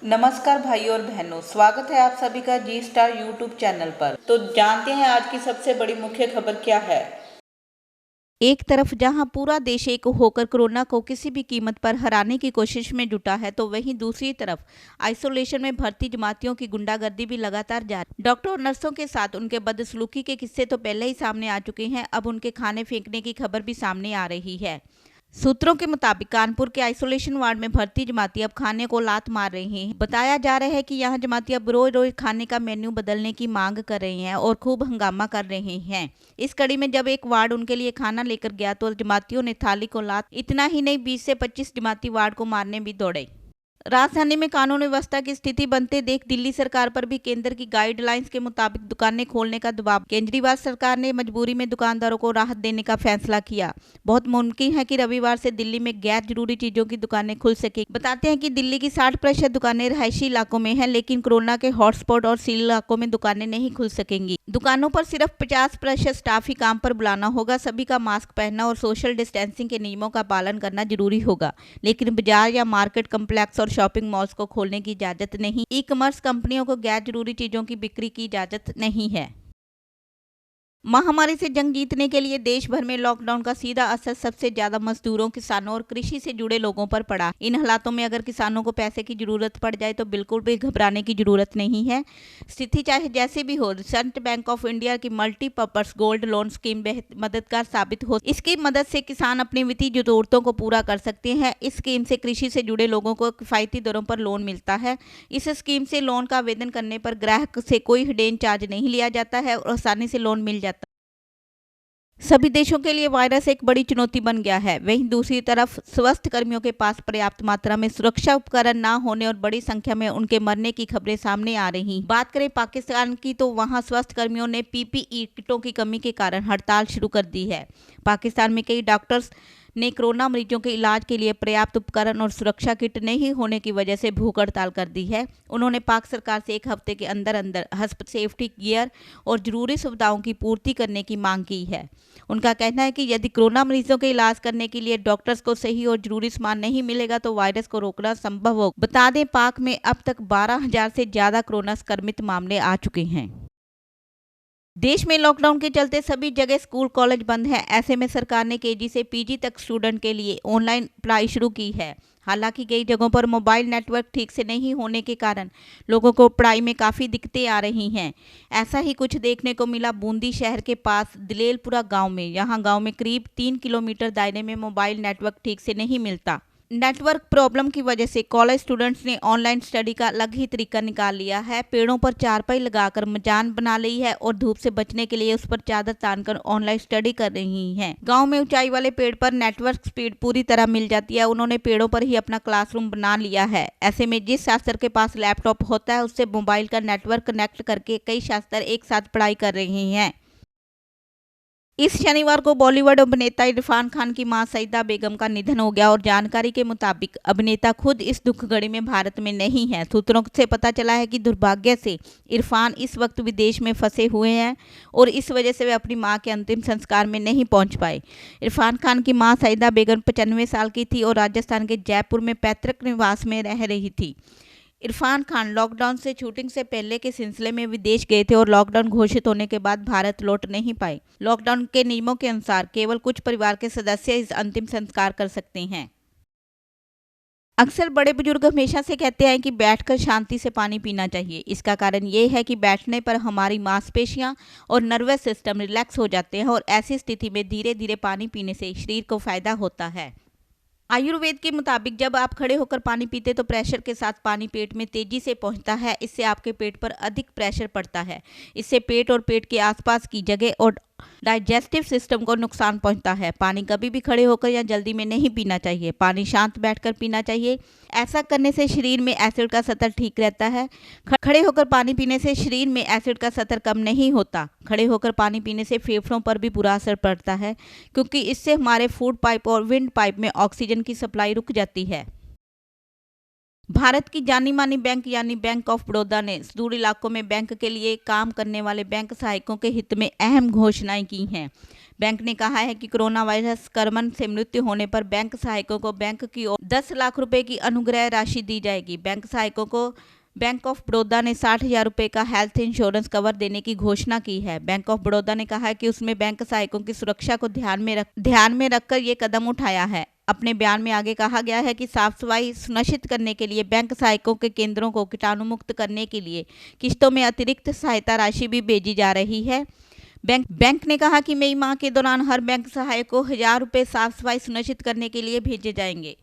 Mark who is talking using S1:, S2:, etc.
S1: नमस्कार भाइयों और बहनों, स्वागत है आप सभी का जी स्टार यूट्यूब चैनल पर। तो जानते हैं आज की सबसे बड़ी मुख्य खबर क्या है। एक तरफ जहां पूरा देश एक होकर कोरोना को किसी भी कीमत पर हराने की कोशिश में जुटा है, तो वहीं दूसरी तरफ आइसोलेशन में भर्ती जमातियों की गुंडागर्दी भी लगातार जारी। डॉक्टर और नर्सों के साथ उनके बदसलूकी के किस्से तो पहले ही सामने आ चुके हैं, अब उनके खाने फेंकने की खबर भी सामने आ रही है। सूत्रों के मुताबिक कानपुर के आइसोलेशन वार्ड में भर्ती जमाती अब खाने को लात मार रहे हैं। बताया जा रहा है कि यहां जमाती अब रोज रोज खाने का मेन्यू बदलने की मांग कर रहे हैं और खूब हंगामा कर रहे हैं। इस कड़ी में जब एक वार्ड उनके लिए खाना लेकर गया तो जमातियों ने थाली को लात, इतना ही नहीं 20 से 25 जमाती वार्ड को मारने भी दौड़े। राजधानी में कानून व्यवस्था की स्थिति बनते देख दिल्ली सरकार पर भी केंद्र की गाइडलाइंस के मुताबिक दुकानें खोलने का दबाव। केजरीवाल सरकार ने मजबूरी में दुकानदारों को राहत देने का फैसला किया। बहुत मुमकिन है कि रविवार से दिल्ली में गैर जरूरी चीजों की दुकानें खुल सके। बताते हैं कि दिल्ली की 60% दुकानें रहायशी इलाकों में हैं, लेकिन कोरोना के हॉटस्पॉट और सील इलाकों में दुकानें नहीं खुल सकेंगी। दुकानों पर सिर्फ 50% स्टाफ ही काम पर बुलाना होगा। सभी का मास्क पहनना और सोशल डिस्टेंसिंग के नियमों का पालन करना जरूरी होगा, लेकिन बाजार या मार्केट कम्प्लेक्स और शॉपिंग मॉल्स को खोलने की इजाजत नहीं। ई कॉमर्स कंपनियों को गैर जरूरी चीजों की बिक्री की इजाजत नहीं है। महामारी से जंग जीतने के लिए देश भर में लॉकडाउन का सीधा असर सबसे ज्यादा मजदूरों, किसानों और कृषि से जुड़े लोगों पर पड़ा। इन हालातों में अगर किसानों को पैसे की जरूरत पड़ जाए तो बिल्कुल भी घबराने की जरूरत नहीं है। स्थिति चाहे जैसे भी हो, सेंट्रल बैंक ऑफ इंडिया की मल्टीपर्पज गोल्ड लोन स्कीम मददगार साबित हो। इसकी मदद से किसान अपनी वित्तीय जरूरतों को पूरा कर सकते हैं। इस स्कीम से कृषि से जुड़े लोगों को किफायती दरों पर लोन मिलता है। इस स्कीम से लोन का आवेदन करने पर ग्राहक से कोई हिडन चार्ज नहीं लिया जाता है और आसानी से लोन मिल जाता है। सभी देशों के लिए वायरस एक बड़ी चुनौती बन गया है। वहीं दूसरी तरफ स्वास्थ्य कर्मियों के पास पर्याप्त मात्रा में सुरक्षा उपकरण ना होने और बड़ी संख्या में उनके मरने की खबरें सामने आ रही। बात करें पाकिस्तान की, तो वहां स्वास्थ्य कर्मियों ने पीपीई किटों की कमी के कारण हड़ताल शुरू कर दी है। पाकिस्तान में कई डॉक्टर्स ने कोरोना मरीजों के इलाज के लिए पर्याप्त उपकरण और सुरक्षा किट नहीं होने की वजह से भूख हड़ताल कर दी है। उन्होंने पाक सरकार से 1 हफ्ते के अंदर अंदर सेफ्टी गियर और जरूरी सुविधाओं की पूर्ति करने की मांग की है। उनका कहना है कि यदि कोरोना मरीजों के इलाज करने के लिए डॉक्टर्स को सही और जरूरी सामान नहीं मिलेगा तो वायरस को रोकना संभव होगा। बता दें, पाक में अब तक 12,000 से ज्यादा कोरोना संक्रमित मामले आ चुके हैं। देश में लॉकडाउन के चलते सभी जगह स्कूल कॉलेज बंद हैं। ऐसे में सरकार ने केजी से पीजी तक स्टूडेंट के लिए ऑनलाइन पढ़ाई शुरू की है। हालांकि कई जगहों पर मोबाइल नेटवर्क ठीक से नहीं होने के कारण लोगों को पढ़ाई में काफ़ी दिक्कतें आ रही हैं। ऐसा ही कुछ देखने को मिला बूंदी शहर के पास दिलेलपुरा गांव में। यहां गांव में करीब 3 किलोमीटर दायरे में मोबाइल नेटवर्क ठीक से नहीं मिलता। नेटवर्क प्रॉब्लम की वजह से कॉलेज स्टूडेंट्स ने ऑनलाइन स्टडी का अलग ही तरीका निकाल लिया है। पेड़ों पर चारपाई लगाकर मचान बना ली है और धूप से बचने के लिए उस पर चादर तानकर ऑनलाइन स्टडी कर रही हैं। गांव में ऊंचाई वाले पेड़ पर नेटवर्क स्पीड पूरी तरह मिल जाती है। उन्होंने पेड़ों पर ही अपना क्लासरूम बना लिया है। ऐसे में जिस छात्र के पास लैपटॉप होता है उससे मोबाइल का नेटवर्क कनेक्ट करके कई छात्र एक साथ पढ़ाई कर रहे हैं। इस शनिवार को बॉलीवुड अभिनेता इरफान खान की मां सईदा बेगम का निधन हो गया और जानकारी के मुताबिक अभिनेता खुद इस दुख घड़ी में भारत में नहीं है। सूत्रों से पता चला है कि दुर्भाग्य से इरफान इस वक्त विदेश में फंसे हुए हैं और इस वजह से वे अपनी मां के अंतिम संस्कार में नहीं पहुंच पाए। इरफान खान की मां सईदा बेगम 95 साल की थी और राजस्थान के जयपुर में पैतृक निवास में रह रही थी। इरफान खान लॉकडाउन से शूटिंग से पहले के सिलसिले में विदेश गए थे और लॉकडाउन घोषित होने के बाद भारत लौट नहीं पाए। लॉकडाउन के नियमों के अनुसार केवल कुछ परिवार के सदस्य इस अंतिम संस्कार कर सकते हैं। अक्सर बड़े बुजुर्ग हमेशा से कहते हैं कि बैठकर शांति से पानी पीना चाहिए। इसका कारण ये है कि बैठने पर हमारी मांसपेशियां और नर्वस सिस्टम रिलैक्स हो जाते हैं और ऐसी स्थिति में धीरे धीरे पानी पीने से शरीर को फायदा होता है। आयुर्वेद के मुताबिक जब आप खड़े होकर पानी पीते तो प्रेशर के साथ पानी पेट में तेजी से पहुंचता है। इससे आपके पेट पर अधिक प्रेशर पड़ता है। इससे पेट और पेट के आसपास की जगह और डाइजेस्टिव सिस्टम को नुकसान पहुंचता है। पानी कभी भी खड़े होकर या जल्दी में नहीं पीना चाहिए। पानी शांत बैठकर पीना चाहिए। ऐसा करने से शरीर में एसिड का स्तर ठीक रहता है। खड़े होकर पानी पीने से शरीर में एसिड का स्तर कम नहीं होता। खड़े होकर पानी पीने से फेफड़ों पर भी बुरा असर पड़ता है, क्योंकि इससे हमारे फूड पाइप और विंड पाइप में ऑक्सीजन की सप्लाई रुक जाती है। भारत की जानी मानी बैंक यानी बैंक ऑफ बड़ौदा ने सुदूर इलाकों में बैंक के लिए काम करने वाले बैंक सहायकों के हित में अहम घोषणाएं की हैं। बैंक ने कहा है कि कोरोना वायरस संक्रमण से मृत्यु होने पर बैंक सहायकों को बैंक की ओर 10 लाख रुपए की अनुग्रह राशि दी जाएगी। बैंक सहायकों को बैंक ऑफ बड़ौदा ने 60,000 रुपए का हेल्थ इंश्योरेंस कवर देने की घोषणा की है। बैंक ऑफ बड़ौदा ने कहा है कि उसमें बैंक सहायकों की सुरक्षा को ध्यान में रखकर ये कदम उठाया है। अपने बयान में आगे कहा गया है कि साफ सफाई सुनिश्चित करने के लिए बैंक सहायकों के केंद्रों को कीटाणु मुक्त करने के लिए किस्तों में अतिरिक्त सहायता राशि भी भेजी जा रही है। बैंक ने कहा कि मई माह के दौरान हर बैंक सहायक को 1,000 रुपए साफ सफाई सुनिश्चित करने के लिए भेजे जाएंगे।